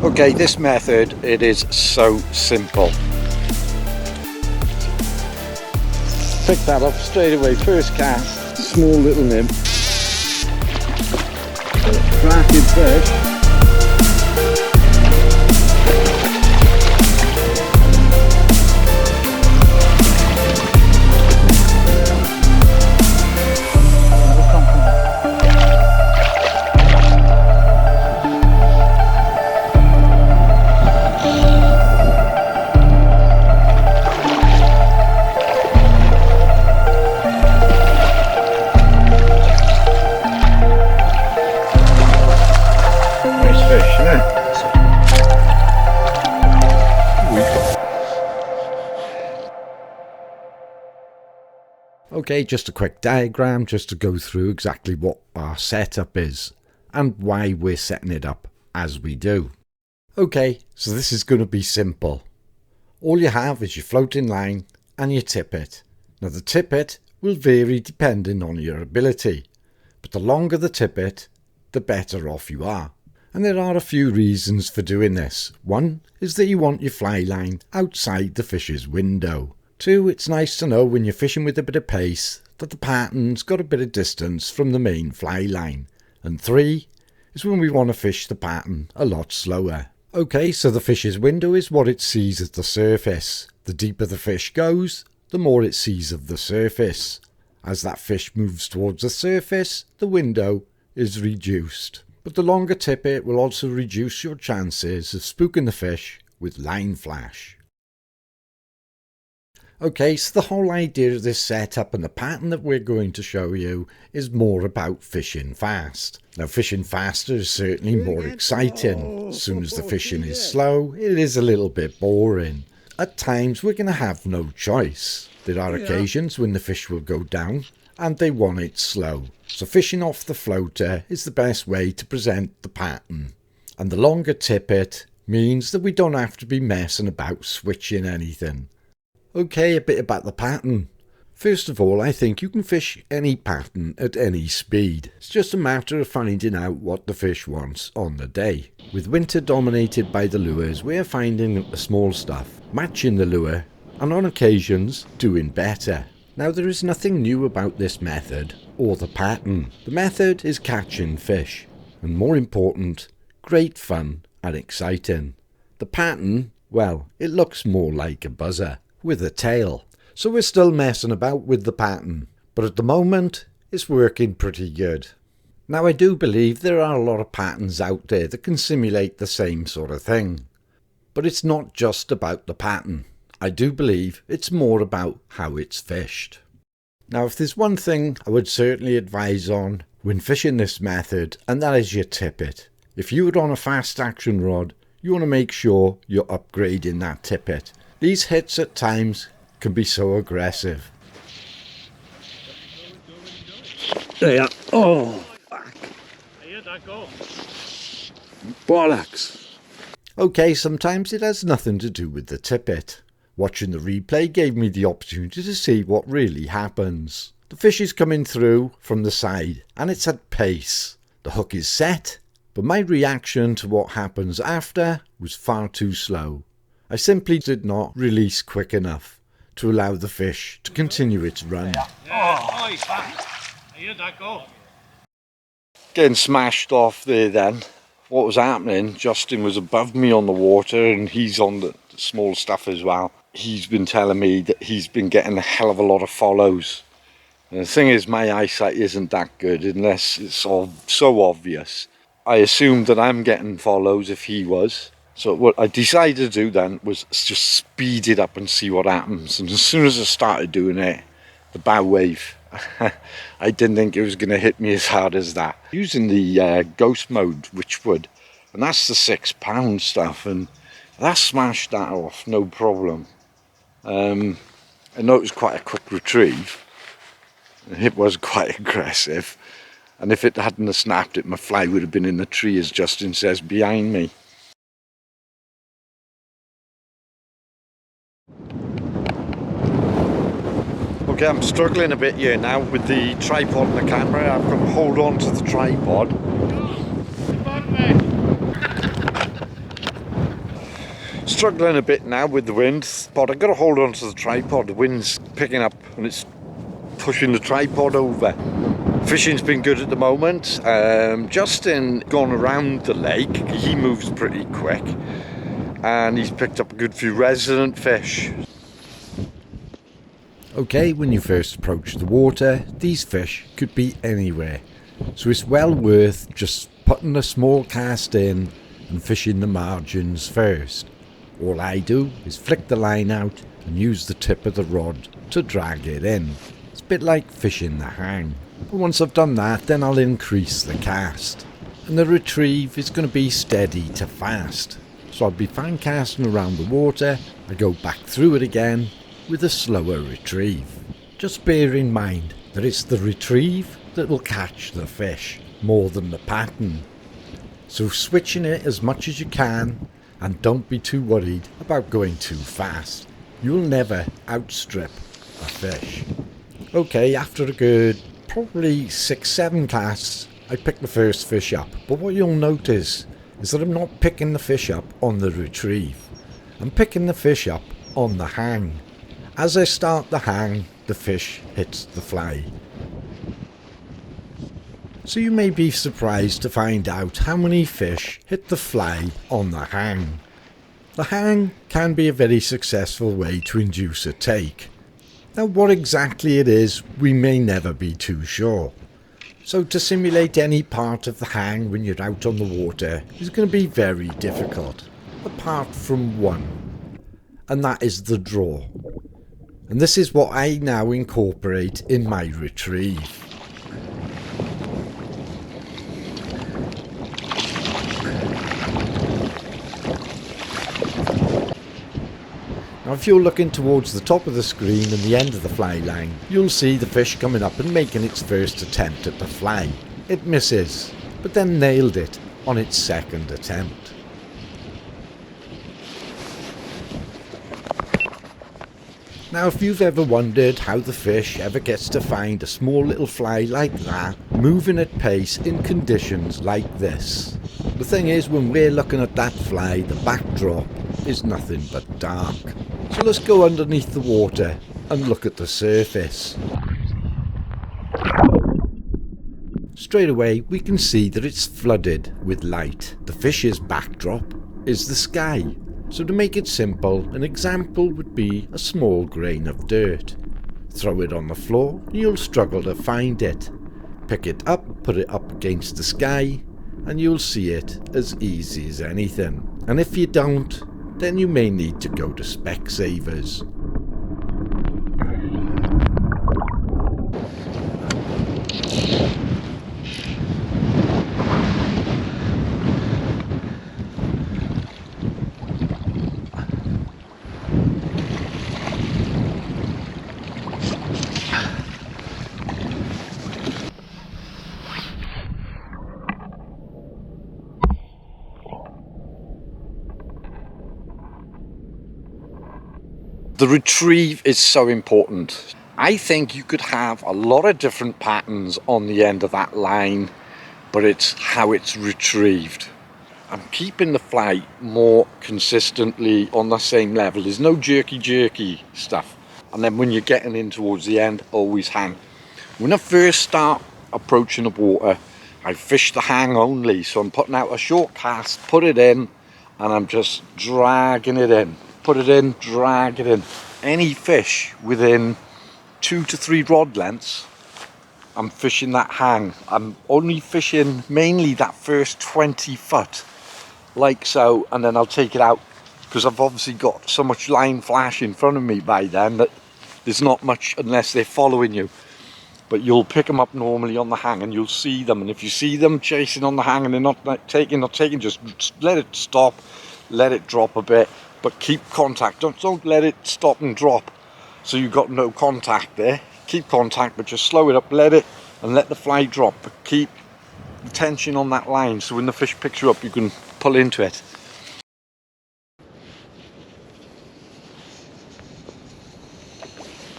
Okay, this method, it is so simple. Pick that up straight away, first cast, small little nymph. Cracking fish. Okay, just a quick diagram just to go through exactly what our setup is and why we're setting it up as we do. Okay, so this is going to be simple. All you have is your floating line and your tippet. Now the tippet will vary depending on your ability, but the longer the tippet, the better off you are. And there are a few reasons for doing this. One is that you want your fly line outside the fish's window. Two, it's nice to know when you're fishing with a bit of pace that the pattern's got a bit of distance from the main fly line. And three is when we want to fish the pattern a lot slower. Okay, so the fish's window is what it sees at the surface. The deeper the fish goes, the more it sees of the surface. As that fish moves towards the surface, the window is reduced. But the longer tippet will also reduce your chances of spooking the fish with line flash. Okay, so the whole idea of this setup and the pattern that we're going to show you is more about fishing fast. Now fishing faster is certainly more exciting. As soon as the fishing is slow, it is a little bit boring. At times we're going to have no choice. There are occasions when the fish will go down and they want it slow. So fishing off the floater is the best way to present the pattern. And the longer tippet means that we don't have to be messing about switching anything. Okay, a bit about the pattern. First of all, I think you can fish any pattern at any speed. It's just a matter of finding out what the fish wants on the day. With winter dominated by the lures, we are finding the small stuff, matching the lure, and on occasions, doing better. Now there is nothing new about this method, or the pattern. The method is catching fish, and more important, great fun and exciting. The pattern, well, it looks more like a buzzer with a tail. So we're still messing about with the pattern, but at the moment it's working pretty good. Now I do believe there are a lot of patterns out there that can simulate the same sort of thing. But it's not just about the pattern. I do believe it's more about how it's fished. Now if there's one thing I would certainly advise on when fishing this method, and that is your tippet. If you're on a fast action rod, you want to make sure you're upgrading that tippet. These hits at times can be so aggressive. There you are. Oh, fuck. I heard that go. Bollocks. Okay, sometimes it has nothing to do with the tippet. Watching the replay gave me the opportunity to see what really happens. The fish is coming through from the side and it's at pace. The hook is set, but my reaction to what happens after was far too slow. I simply did not release quick enough to allow the fish to continue its run. Oh, he's back. I heard that go. Getting smashed off there then. What was happening, Justin was above me on the water and he's on the small stuff as well. He's been telling me that he's been getting a hell of a lot of follows. And the thing is, my eyesight isn't that good unless it's all so obvious. I assumed that I'm getting follows if he was. So what I decided to do then was just speed it up and see what happens. And as soon as I started doing it, the bow wave, I didn't think it was going to hit me as hard as that. Using the ghost mode, which would, and that's the 6 pound stuff, and that smashed that off, no problem. I know it was quite a quick retrieve. It was quite aggressive. And if it hadn't have snapped it, my fly would have been in the tree, as Justin says, behind me. Okay, I'm struggling a bit here now with the tripod and the camera. I've got to hold on to the tripod. struggling a bit now with the wind, but I've got to hold on to the tripod. The wind's picking up and it's pushing the tripod over. Fishing's been good at the moment. Justin gone around the lake. He moves pretty quick and he's picked up a good few resident fish. Okay, when you first approach the water, these fish could be anywhere. So it's well worth just putting a small cast in and fishing the margins first. All I do is flick the line out and use the tip of the rod to drag it in. It's a bit like fishing the hang. But once I've done that, then I'll increase the cast. And the retrieve is going to be steady to fast. So I'll be fine casting around the water, I go back through it again with a slower retrieve. Just bear in mind that it's the retrieve that will catch the fish more than the pattern. So switching it as much as you can, and don't be too worried about going too fast. You'll never outstrip a fish. Okay, after a good probably 6-7 casts, I pick the first fish up. But what you'll notice is that I'm not picking the fish up on the retrieve. I'm picking the fish up on the hang. As I start the hang, the fish hits the fly. So you may be surprised to find out how many fish hit the fly on the hang. The hang can be a very successful way to induce a take. Now what exactly it is, we may never be too sure. So to simulate any part of the hang when you're out on the water is going to be very difficult, apart from one, and that is the draw. And this is what I now incorporate in my retrieve. Now if you're looking towards the top of the screen and the end of the fly line, you'll see the fish coming up and making its first attempt at the fly. It misses, but then nailed it on its second attempt. Now if you've ever wondered how the fish ever gets to find a small little fly like that, moving at pace in conditions like this. The thing is, when we're looking at that fly, the backdrop is nothing but dark. So let's go underneath the water and look at the surface. Straight away we can see that it's flooded with light. The fish's backdrop is the sky. So to make it simple, an example would be a small grain of dirt. Throw it on the floor, you'll struggle to find it. Pick it up, put it up against the sky, and you'll see it as easy as anything. And if you don't, then you may need to go to Specsavers. The retrieve is so important. I think you could have a lot of different patterns on the end of that line, but it's how it's retrieved. I'm keeping the fly more consistently on the same level. There's no jerky stuff. And then when you're getting in towards the end, always hang. When I first start approaching the water, I fish the hang only. So I'm putting out a short cast, put it in, and I'm just dragging it in. Put it in, drag it in. Any fish within 2 to 3 rod lengths, I'm fishing that hang. I'm only fishing mainly that first 20 foot, like so, and then I'll take it out because I've obviously got so much line flash in front of me by then that there's not much unless they're following you. But you'll pick them up normally on the hang and you'll see them, and if you see them chasing on the hang and they're not taking, just let it stop, let it drop a bit. But keep contact, don't let it stop and drop so you've got no contact there. Keep contact, but just slow it up, let the fly drop, but keep the tension on that line so when the fish picks you up you can pull into it.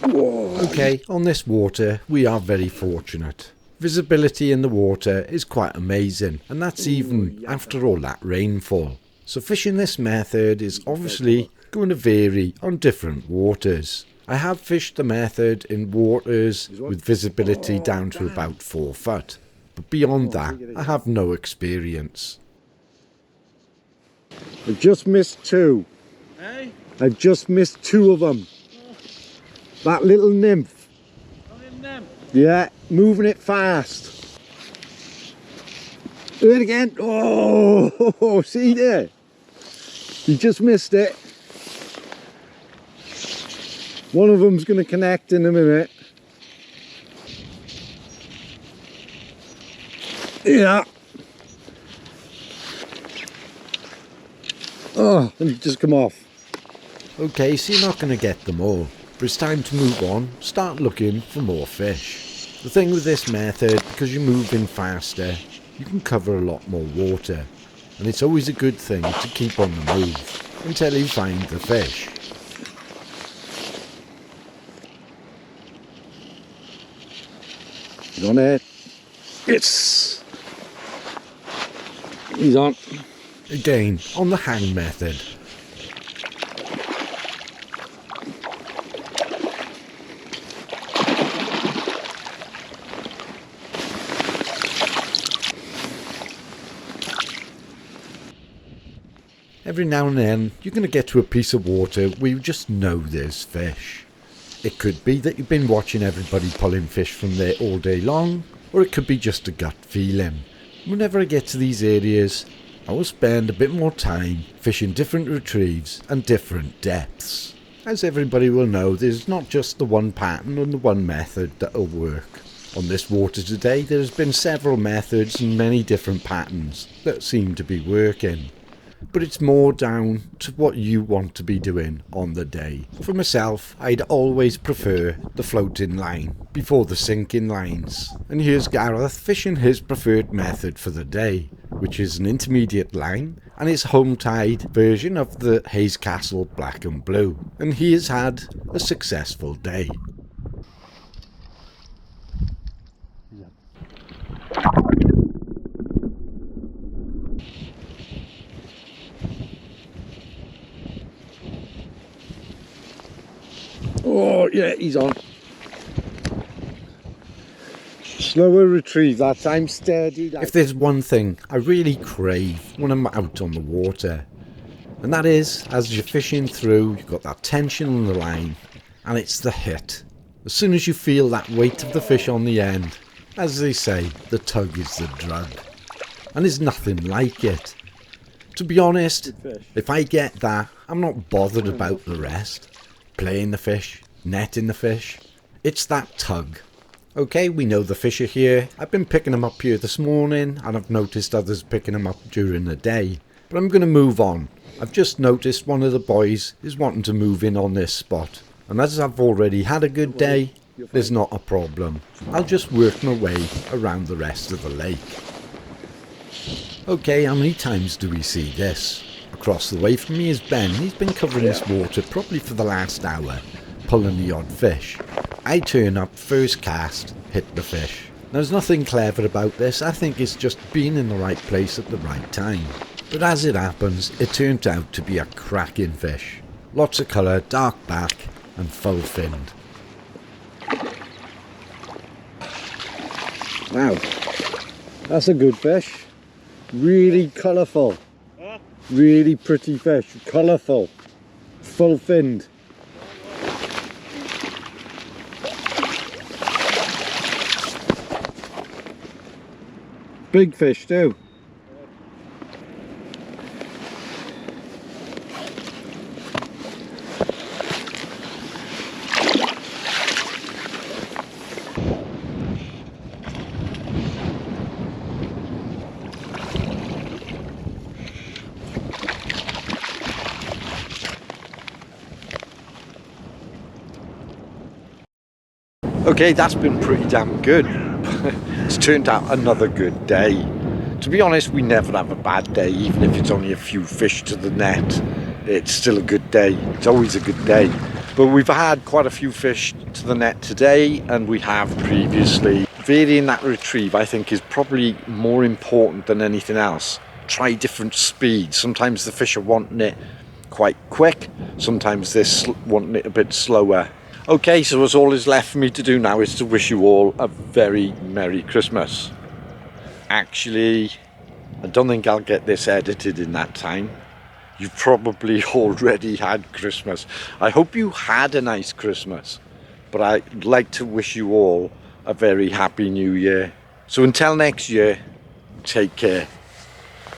Whoa. Okay, on this water we are very fortunate. Visibility in the water is quite amazing, and that's even after all that rainfall. So fishing this method is obviously going to vary on different waters. I have fished the method in waters with visibility down to about 4 foot, but beyond that I have no experience. I've just missed 2. Hey? I've just missed 2 of them. That little nymph. Yeah, moving it fast. Do it again. Oh, see there? You just missed it. One of them's going to connect in a minute. Yeah. Oh, and just come off. Okay, so you're not going to get them all, but it's time to move on, start looking for more fish. The thing with this method, because you're moving faster, you can cover a lot more water, and it's always a good thing to keep on the move until you find the fish. He's on it. Yes. He's on. Again, on the hang method. Every now and then, you're going to get to a piece of water where you just know there's fish. It could be that you've been watching everybody pulling fish from there all day long, or it could be just a gut feeling. Whenever I get to these areas, I will spend a bit more time fishing different retrieves and different depths. As everybody will know, there's not just the one pattern and the one method that will work. On this water today, there's been several methods and many different patterns that seem to be working. But it's more down to what you want to be doing on the day. For myself, I'd always prefer the floating line before the sinking lines. And here's Gareth fishing his preferred method for the day, which is an intermediate line and his home tide version of the Hayes Castle Black and Blue. And he has had a successful day. Oh, yeah, he's on. Slower retrieve that time, steady. If there's one thing I really crave when I'm out on the water, and that is, as you're fishing through, you've got that tension on the line, and it's the hit. As soon as you feel that weight of the fish on the end, as they say, the tug is the drug. And there's nothing like it. To be honest, if I get that, I'm not bothered about the rest. Playing the fish, netting the fish, it's that tug. Okay, we know the fish are here. I've been picking them up here this morning, and I've noticed others picking them up during the day. But I'm going to move on. I've just noticed one of the boys is wanting to move in on this spot. And as I've already had a good day, there's not a problem. I'll just work my way around the rest of the lake. Okay, how many times do we see this? Across the way from me is Ben. He's been covering this water probably for the last hour, pulling the odd fish. I turn up, first cast, hit the fish. Now, there's nothing clever about this. I think it's just being in the right place at the right time. But as it happens, it turned out to be a cracking fish. Lots of colour, dark back and full finned. Wow, that's a good fish. Really colourful. Really pretty fish, colourful, full finned. Big fish too. Okay, that's been pretty damn good. It's turned out another good day. To be honest, we never have a bad day, even if it's only a few fish to the net. It's still a good day. It's always a good day. But we've had quite a few fish to the net today, and we have previously. Varying that retrieve, I think, is probably more important than anything else. try different speeds. Sometimes the fish are wanting it quite quick, sometimes they're wanting it a bit slower. Okay, so all is left for me to do now is to wish you all a very Merry Christmas. Actually, I don't think I'll get this edited in that time. You've probably already had Christmas. I hope you had a nice Christmas, but I'd like to wish you all a very happy new year. So until next year, take care.